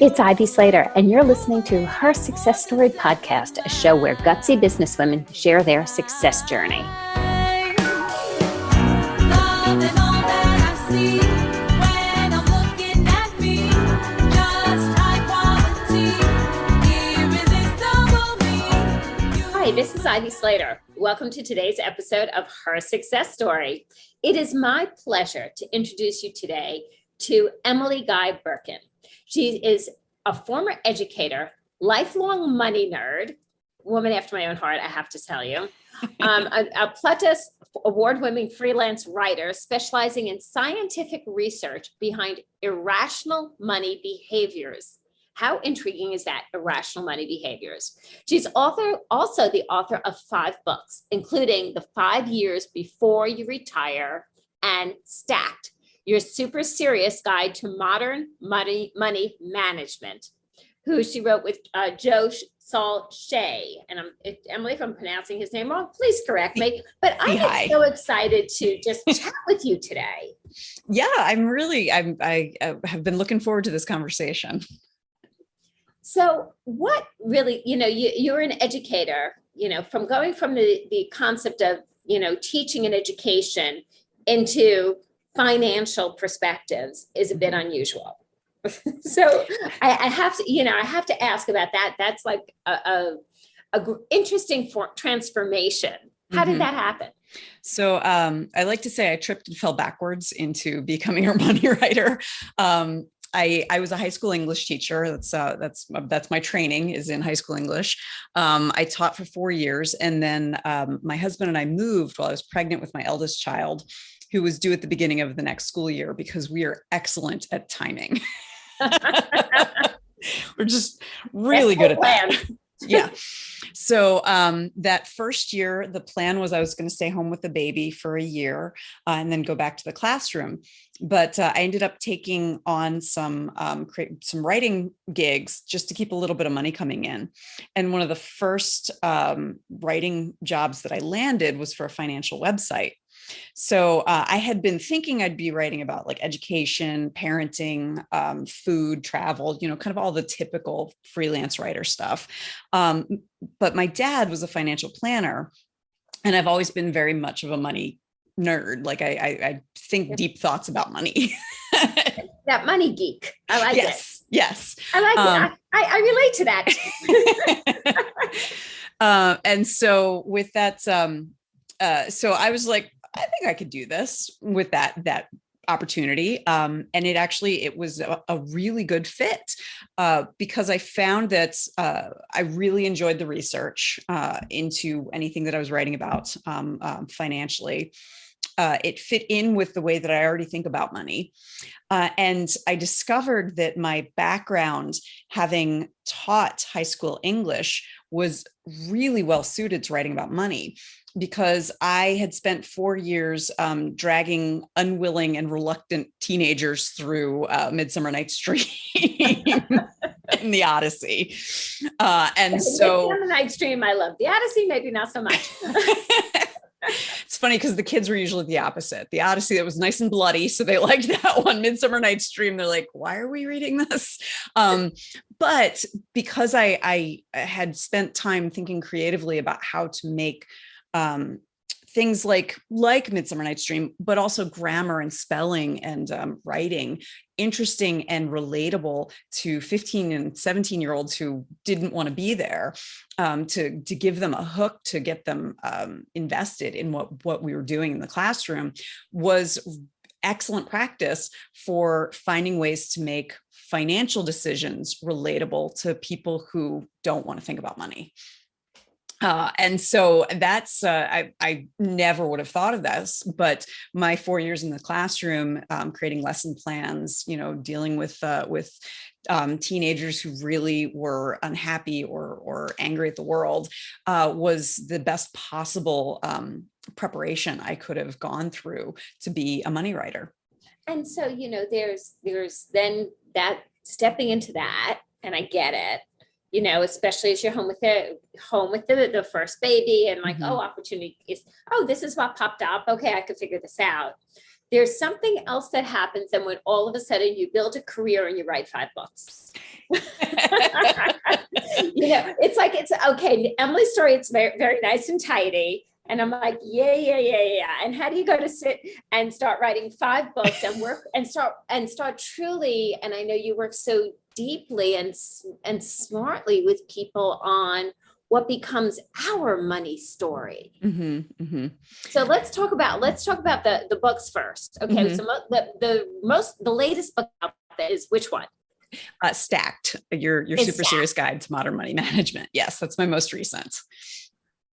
It's Ivy Slater, and you're listening to Her Success Story podcast, a show where gutsy businesswomen share their success journey. Hi, this is Ivy Slater. Welcome to today's episode of Her Success Story. It is my pleasure to introduce you today to Emily Guy Birken. She is a former educator, lifelong money nerd, woman after my own heart, I have to tell you, a Plutus award-winning freelance writer specializing in scientific research behind irrational money behaviors. How intriguing is that, irrational money behaviors? She's also the author of 5 books, including The 5 Years Before You Retire and Stacked, Your Super Serious Guide to Modern Money Management, who she wrote with Joe Shea. And Emily, if I'm pronouncing his name wrong, please correct me. But I am so excited to just chat with you today. Yeah, I have been looking forward to this conversation. So what really, you're an educator, from going from the concept of, teaching and education into financial perspectives is a bit unusual. So I have to ask about that. That's like a interesting transformation. How did that happen? So I like to say I tripped and fell backwards into becoming a money writer. I was a high school English teacher. That's my training is in high school English. I taught for 4 years, and then my husband and I moved while I was pregnant with my eldest child, who was due at the beginning of the next school year because we are excellent at timing. We're just really good at that. Yeah. So that first year, the plan was I was going to stay home with the baby for a year and then go back to the classroom. But I ended up taking on some writing gigs just to keep a little bit of money coming in. And one of the first writing jobs that I landed was for a financial website. So I had been thinking I'd be writing about like education, parenting, food, travel, kind of all the typical freelance writer stuff. But my dad was a financial planner, and I've always been very much of a money nerd. Like I think deep thoughts about money. That money geek. I like it. Yes. I like it. I relate to that. And so with that, so I was like, I think I could do this with that opportunity. And it was a really good fit because I found that I really enjoyed the research into anything that I was writing about financially. It fit in with the way that I already think about money. And I discovered that my background, having taught high school English, was really well suited to writing about money, because I had spent 4 years dragging unwilling and reluctant teenagers through Midsummer Night's Dream and the Odyssey. Midsummer Night's Dream, I love. The Odyssey, maybe not so much. It's funny because the kids were usually the opposite. The Odyssey, that was nice and bloody, so they liked that one. Midsummer Night's Dream, they're like, why are we reading this? But because I had spent time thinking creatively about how to make things like Midsummer Night's Dream, but also grammar and spelling and writing interesting and relatable to 15 and 17-year-olds who didn't want to be there, to give them a hook, to get them invested in what we were doing in the classroom, was excellent practice for finding ways to make financial decisions relatable to people who don't want to think about money. And so that's, I never would have thought of this, but my 4 years in the classroom, creating lesson plans, dealing with teenagers who really were unhappy or angry at the world, was the best possible preparation I could have gone through to be a money writer. And so, there's then that stepping into that, and I get it. Especially as you're home with the first baby, and like, opportunity is, this is what popped up. Okay, I could figure this out. there's something else that happens. And when all of a sudden you build a career and you write 5 books. It's like, it's okay. Emily's story, it's very, very nice and tidy. And I'm like, yeah. And how do you go to sit and start writing 5 books and work and start truly? And I know you work so deeply and smartly with people on what becomes our money story. So let's talk about the books first. Okay. So the latest book out there is which one? Stacked, your super serious guide to modern money management. Yes, that's my most recent.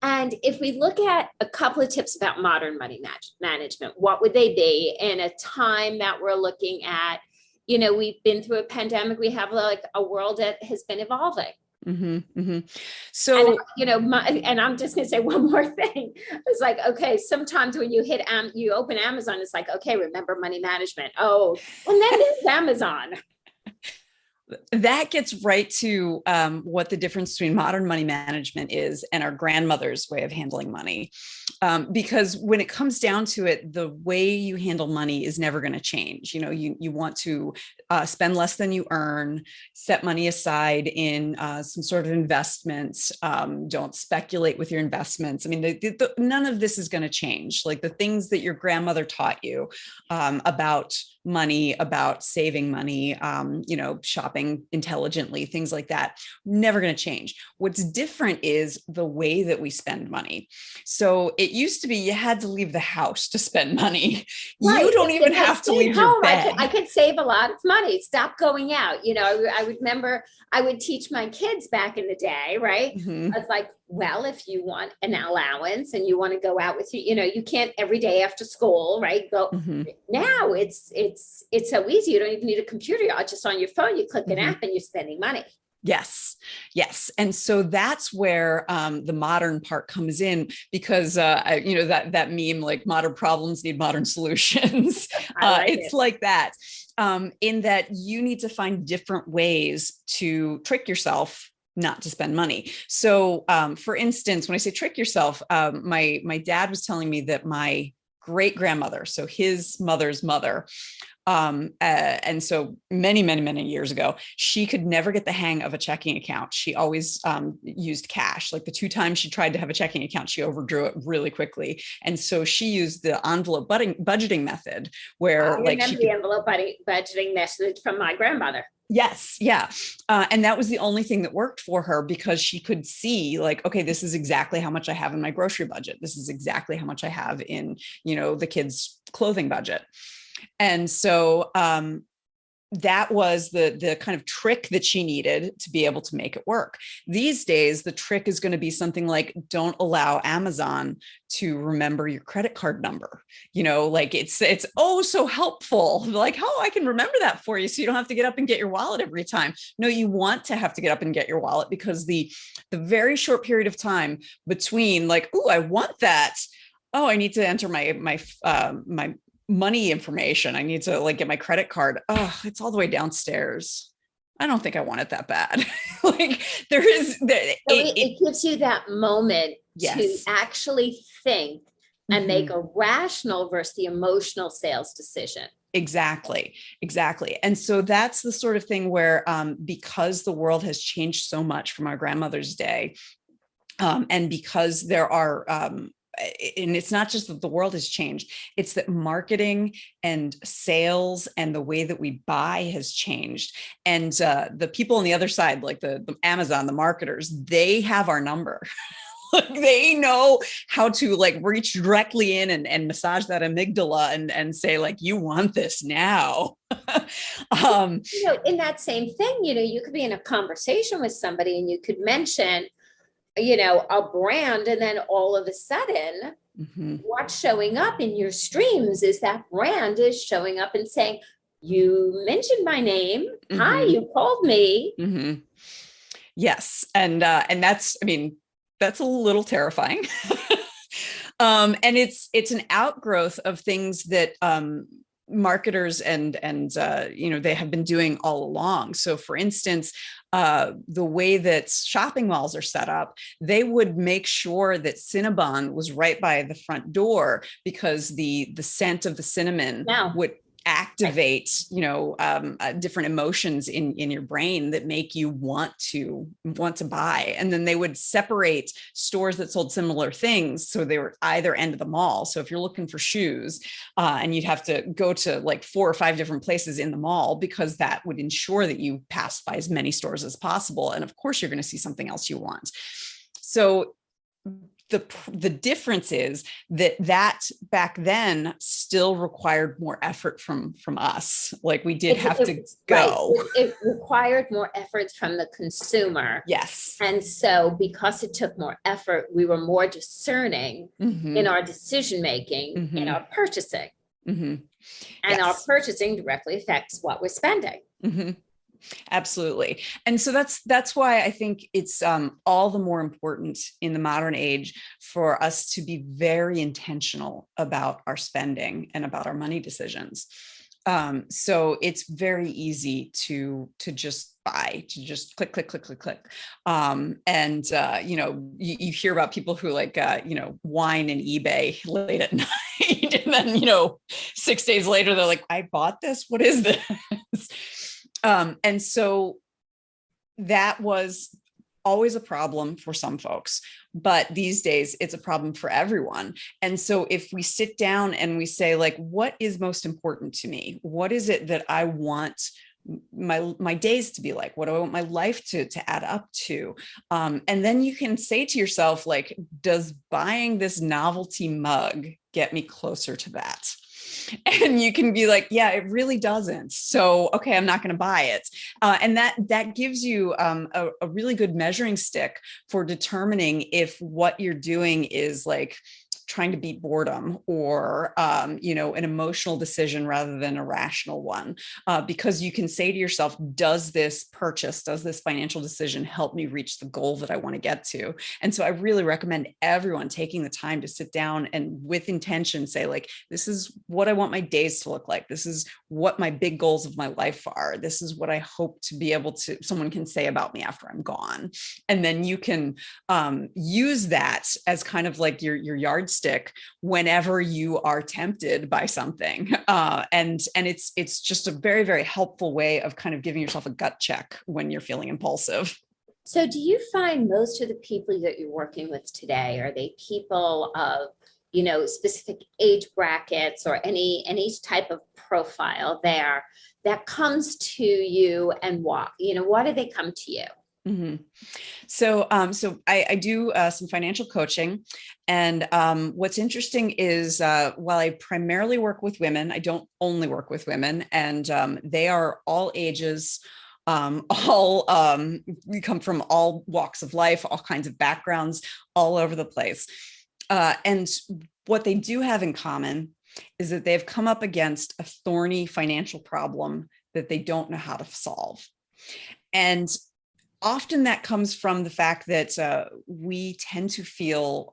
And if we look at a couple of tips about modern money management, what would they be in a time that we're looking at? We've been through a pandemic. We have like a world that has been evolving. So, and I'm just going to say one more thing. It's like, okay, sometimes when you you open Amazon, it's like, okay, remember money management. Oh, and then there's Amazon. That gets right to what the difference between modern money management is and our grandmother's way of handling money. Because when it comes down to it, the way you handle money is never going to change. You want to spend less than you earn, set money aside in some sort of investments. Don't speculate with your investments. I mean, none of this is going to change. Like the things that your grandmother taught you about money, about saving money, shopping intelligently, things like that, never going to change. What's different is the way that we spend money. So it used to be you had to leave the house to spend money. Right. You don't even have to leave your bed. I could save a lot of money. Stop going out. I would remember I would teach my kids back in the day, right? I was like, well, if you want an allowance and you want to go out with you can't every day after school, right? Go now it's so easy. You don't even need a computer. You're just on your phone. You click an app and you're spending money. Yes. And so that's where the modern part comes in, because, that meme, like modern problems need modern solutions. It's like that, in that you need to find different ways to trick yourself not to spend money. So, for instance, when I say trick yourself, my dad was telling me that my great grandmother, so his mother's mother, and so many years ago, she could never get the hang of a checking account. She always used cash. Like the 2 times she tried to have a checking account, she overdrew it really quickly. And so she used the envelope budgeting method, where the envelope budgeting method from my grandmother. Yes. Yeah. And that was the only thing that worked for her, because she could see like, okay, this is exactly how much I have in my grocery budget. This is exactly how much I have in, the kids' clothing budget. And so that was the kind of trick that she needed to be able to make it work. These days, the trick is going to be something like, don't allow Amazon to remember your credit card number. Like it's oh so helpful. Like, oh, I can remember that for you, so you don't have to get up and get your wallet every time. No, you want to have to get up and get your wallet, because the very short period of time between like, oh, I want that. Oh, I need to enter my money information. I need to get my credit card. Oh, it's all the way downstairs. I don't think I want it that bad. It gives you that moment to actually think and make a rational versus the emotional sales decision. Exactly. And so that's the sort of thing where, because the world has changed so much from our grandmother's day, and because there are, and it's not just that the world has changed, it's that marketing and sales and the way that we buy has changed. And the people on the other side, like the Amazon, the marketers, they have our number. They know how to reach directly in and massage that amygdala and say you want this now. In that same thing, you could be in a conversation with somebody and you could mention a brand, and then all of a sudden, what's showing up in your streams is that brand is showing up and saying, you mentioned my name. Hi, you called me. Yes. And that's, that's a little terrifying. And it's an outgrowth of things that, marketers and they have been doing all along. So for instance, the way that shopping malls are set up, they would make sure that Cinnabon was right by the front door, because the scent of the cinnamon would activate, different emotions in your brain that make you want to buy. And then they would separate stores that sold similar things, so they were either end of the mall. So if you're looking for shoes, and you'd have to go to like 4 or 5 different places in the mall, because that would ensure that you passed by as many stores as possible. And of course, you're going to see something else you want. So the difference is that back then still required more effort from us. Like we did have to go. Right. It required more efforts from the consumer. Yes. And so because it took more effort, we were more discerning in our decision-making, in our purchasing. And our purchasing directly affects what we're spending. Absolutely. And so that's why I think it's all the more important in the modern age for us to be very intentional about our spending and about our money decisions. So it's very easy to just buy, to just click. You hear about people who whine in eBay late at night. And then, 6 days later, they're like, I bought this. What is this? And so that was always a problem for some folks, but these days it's a problem for everyone. And so if we sit down and we say, like, what is most important to me? What is it that I want my days to be like? What do I want my life to add up to? And then you can say to yourself, like, does buying this novelty mug get me closer to that? And you can be like, yeah, it really doesn't. So, okay, I'm not going to buy it. And that gives you a really good measuring stick for determining if what you're doing is like trying to beat boredom or, an emotional decision rather than a rational one. Because you can say to yourself, does this financial decision help me reach the goal that I want to get to? And so I really recommend everyone taking the time to sit down and with intention say, like, this is what I want my days to look like. This is what my big goals of my life are. This is what I hope to be able to, someone can say about me after I'm gone. And then you can use that as kind of like your yardstick whenever you are tempted by something. And it's just a very, very helpful way of kind of giving yourself a gut check when you're feeling impulsive. So do you find most of the people that you're working with today, are they people of, specific age brackets or any type of profile there that comes to you, and why do they come to you? So I do some financial coaching, and what's interesting is while I primarily work with women, I don't only work with women, and they are all ages, all come from all walks of life, all kinds of backgrounds, all over the place. And what they do have in common is that they've come up against a thorny financial problem that they don't know how to solve. And often that comes from the fact that we tend to feel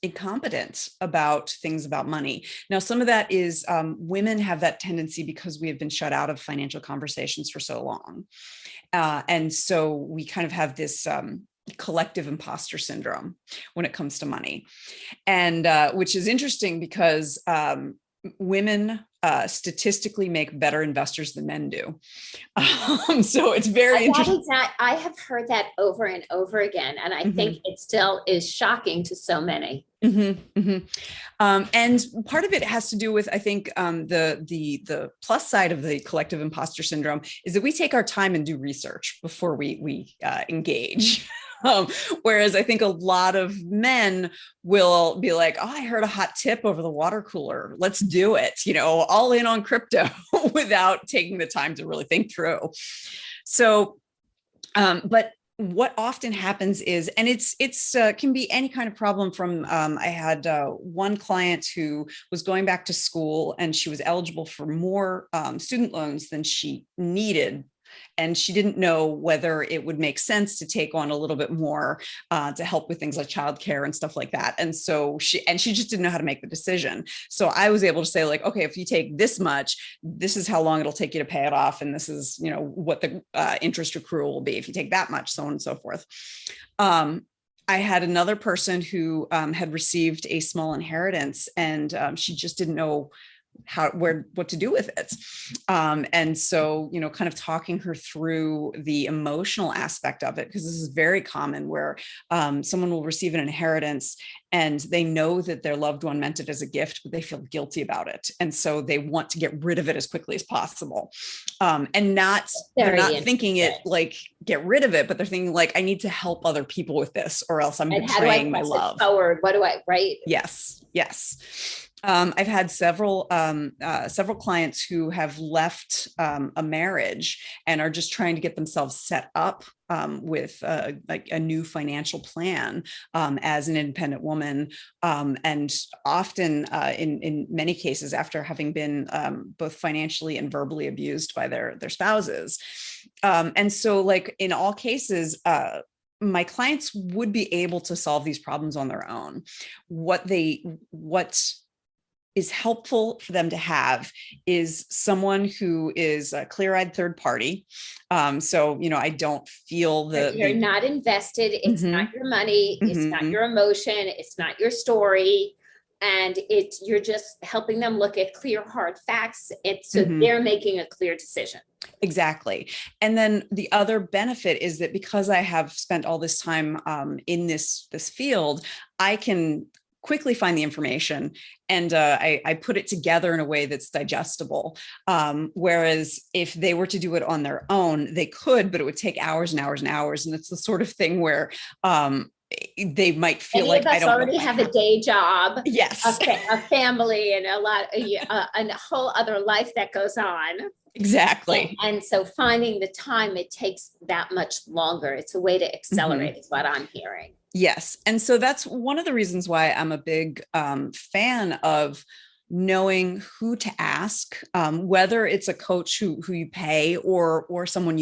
incompetent about things about money. Now, some of that is women have that tendency because we have been shut out of financial conversations for so long. And so we kind of have this collective imposter syndrome when it comes to money. And which is interesting because women statistically make better investors than men do. So it's very interesting. I have heard that over and over again. And I think it still is shocking to so many. And part of it has to do with, I think, the plus side of the collective imposter syndrome is that we take our time and do research before we engage. Whereas I think a lot of men will be like, oh, I heard a hot tip over the water cooler. Let's do it, all in on crypto without taking the time to really think through. So, but what often happens is, and it's can be any kind of problem from, I had one client who was going back to school and she was eligible for more student loans than she needed. And she didn't know whether it would make sense to take on a little bit more to help with things like childcare and stuff like that. And so she just didn't know how to make the decision. So I was able to say, like, okay, if you take this much, this is how long it'll take you to pay it off. And this is, what the interest accrual will be if you take that much, so on and so forth. I had another person who had received a small inheritance, and she just didn't know what to do with it. And so, kind of talking her through the emotional aspect of it, because this is very common where someone will receive an inheritance and they know that their loved one meant it as a gift, but they feel guilty about it. And so they want to get rid of it as quickly as possible. And they're not thinking it like get rid of it, but they're thinking like, I need to help other people with this or else I'm betraying my love. Forward? What do I, right? Yes. I've had several clients who have left a marriage and are just trying to get themselves set up with like a new financial plan as an independent woman, and often in many cases after having been both financially and verbally abused by their spouses. And so, like in all cases, my clients would be able to solve these problems on their own. What is helpful for them to have is someone who is a clear-eyed third party. So, I don't feel you're not invested. It's not your money. It's not your emotion. It's not your story. And you're just helping them look at clear, hard facts. So they're making a clear decision. Exactly. And then the other benefit is that because I have spent all this time in this field, I can quickly find the information and I put it together in a way that's digestible. Whereas if they were to do it on their own, they could, but it would take hours and hours and hours. And it's the sort of thing where they might feel like I don't already have a day job, yes, a family, and a whole other life that goes on. Exactly. And so finding the time, it takes that much longer. It's a way to accelerate is what I'm hearing. Yes. And so that's one of the reasons why I'm a big fan of knowing who to ask, whether it's a coach who you pay or someone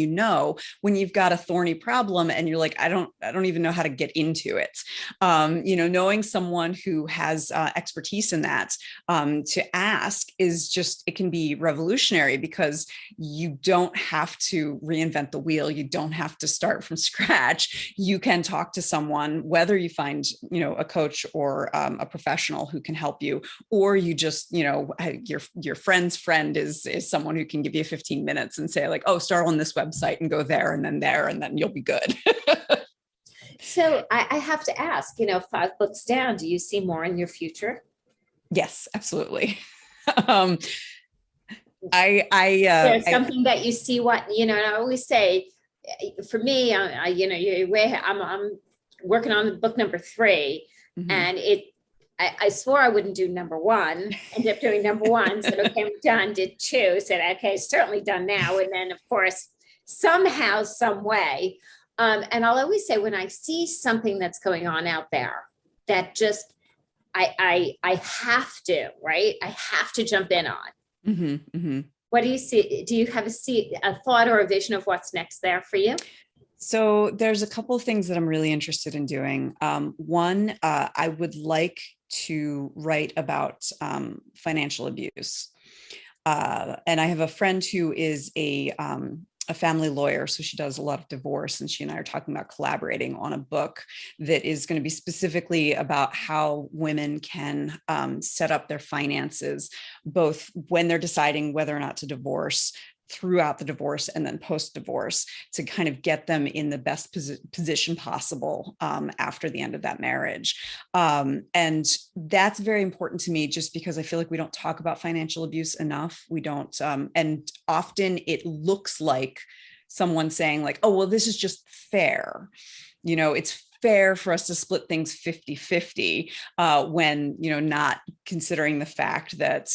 when you've got a thorny problem and you're like, I don't even know how to get into it. Knowing someone who has expertise in that to ask is just, it can be revolutionary because you don't have to reinvent the wheel. You don't have to start from scratch. You can talk to someone, whether you find, a coach or a professional who can help you, or you just, your friend's friend is someone who can give you 15 minutes and say like, oh, start on this website and go there, and then you'll be good. So I have to ask, 5 books down, do you see more in your future? Yes, absolutely. There's something that you see and I always say, for me, I'm working on book number 3 and I swore I wouldn't do number 1, ended up doing number 1, said, okay, I'm done, did 2, said, okay, certainly done now. And then of course, somehow, some way. And I'll always say when I see something that's going on out there that just, I have to, right? I have to jump in on. What do you see? Do you have a thought or a vision of what's next there for you? So there's a couple of things that I'm really interested in doing. One, I would like to write about financial abuse. And I have a friend who is a family lawyer. So she does a lot of divorce, and she and I are talking about collaborating on a book that is going to be specifically about how women can set up their finances, both when they're deciding whether or not to divorce, throughout the divorce, and then post-divorce, to kind of get them in the best position possible after the end of that marriage. And that's very important to me, just because I feel like we don't talk about financial abuse enough. We don't, and often it looks like someone saying like, oh, well, this is just fair. It's fair for us to split things 50-50 when, not considering the fact that,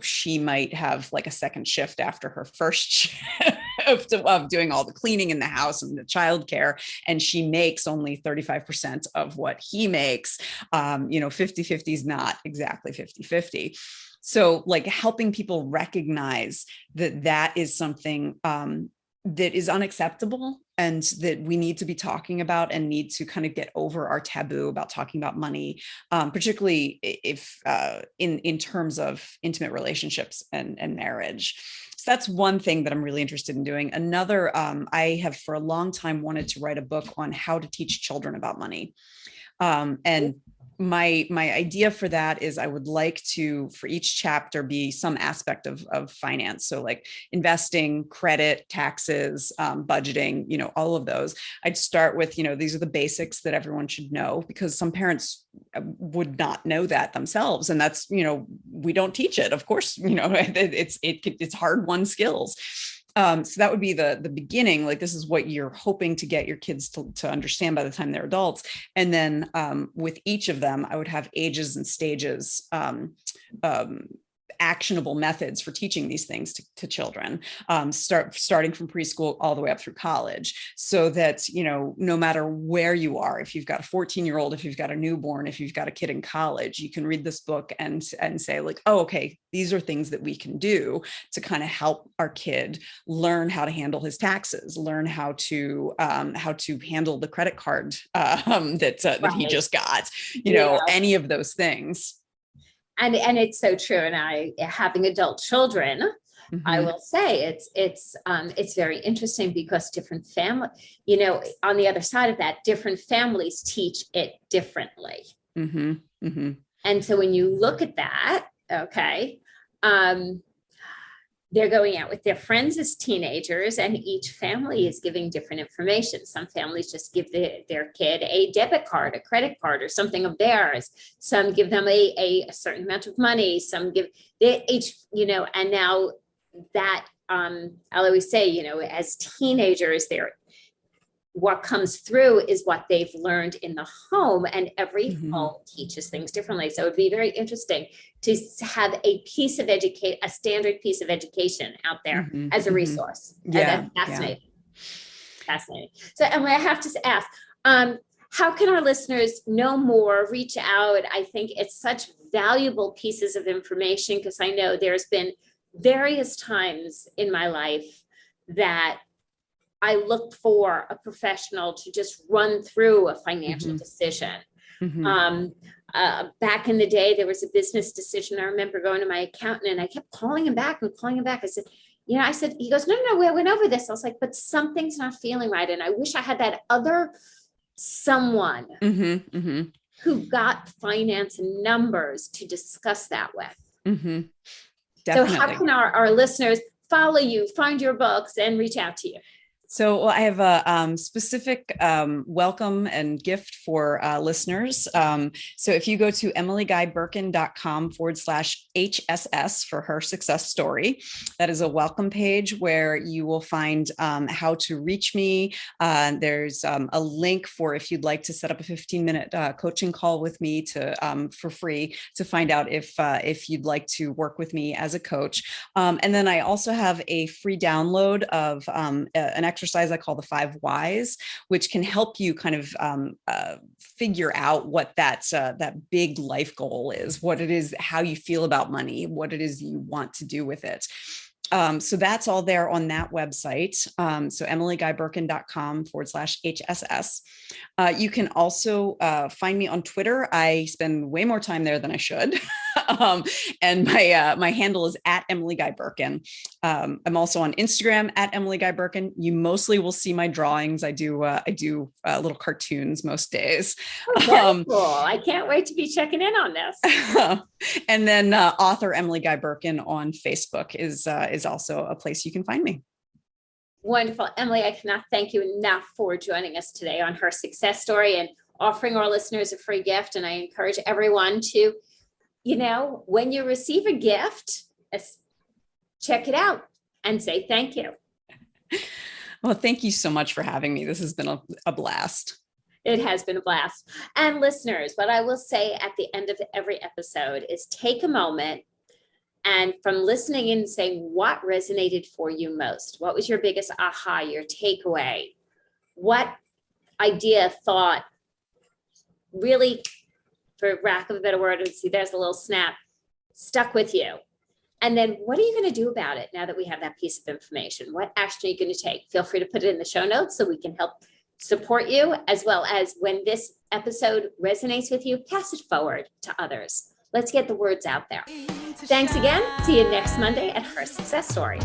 she might have like a second shift after her first shift of doing all the cleaning in the house and the childcare. And she makes only 35% of what he makes. 50-50 is not exactly 50-50. So like helping people recognize that is something that is unacceptable and that we need to be talking about and need to kind of get over our taboo about talking about money, particularly if in terms of intimate relationships and marriage. So that's one thing that I'm really interested in doing. Another, I have for a long time wanted to write a book on how to teach children about money. And my idea for that is I would like to, for each chapter, be some aspect of finance. So like investing, credit, taxes, budgeting, all of those. I'd start with, these are the basics that everyone should know, because some parents would not know that themselves. And that's, we don't teach it. Of course, it's hard-won skills. So that would be the beginning. Like, this is what you're hoping to get your kids to understand by the time they're adults. And then with each of them, I would have ages and stages, actionable methods for teaching these things to children, starting from preschool all the way up through college, so that, no matter where you are, if you've got a 14-year-old, if you've got a newborn, if you've got a kid in college, you can read this book and say like, oh, okay, these are things that we can do to kind of help our kid learn how to handle his taxes, learn how to handle the credit card that he just got, any of those things. And it's so true. And having adult children, I will say it's very interesting, because different family, on the other side of that, different families teach it differently. And so when you look at that, okay, they're going out with their friends as teenagers, and each family is giving different information. Some families just give their kid a debit card, a credit card, or something of theirs. Some give them a certain amount of money. Some give each, and now that I'll always say, as teenagers, what comes through is what they've learned in the home, and every home teaches things differently. So it'd be very interesting to have a standard piece of education out there as a resource. Yeah. That's fascinating. Fascinating. So Emily, I have to ask, how can our listeners know more, reach out? I think it's such valuable pieces of information, because I know there's been various times in my life that I looked for a professional to just run through a financial decision. Back in the day, there was a business decision. I remember going to my accountant, and I kept calling him back. I said, he goes, no, we went over this. I was like, but something's not feeling right. And I wish I had that other someone who got finance and numbers to discuss that with. So how can our listeners follow you, find your books, and reach out to you? So I have a specific welcome and gift for listeners. So if you go to emilyguyberken.com/HSS for her success story, that is a welcome page where you will find how to reach me. There's a link for if you'd like to set up a 15-minute coaching call with me for free to find out if you'd like to work with me as a coach. And then I also have a free download of an exercise I call the 5 whys, which can help you kind of figure out what that big life goal is, what it is, how you feel about money, what it is you want to do with it. So that's all there on that website. So emilyguyberken.com/HSS. You can also find me on Twitter. I spend way more time there than I should. And my handle is @EmilyGuyBirken. I'm also on Instagram @EmilyGuyBirken. You mostly will see my drawings. I do little cartoons most days. Oh, cool. I can't wait to be checking in on this. And then author Emily Guy Birken on Facebook is also a place you can find me. Wonderful. Emily, I cannot thank you enough for joining us today on Her Success Story and offering our listeners a free gift. And I encourage everyone to, when you receive a gift, check it out and say thank you. Well, thank you so much for having me. This has been a blast. It has been a blast. And listeners, what I will say at the end of every episode is take a moment and from listening in, saying what resonated for you most. What was your biggest aha, your takeaway? What idea, thought really, for lack of a better word, see, there's a little snap, stuck with you. And then what are you going to do about it now that we have that piece of information? What action are you going to take? Feel free to put it in the show notes so we can help support you, as well as when this episode resonates with you, pass it forward to others. Let's get the words out there. Thanks again. See you next Monday at Her Success Story.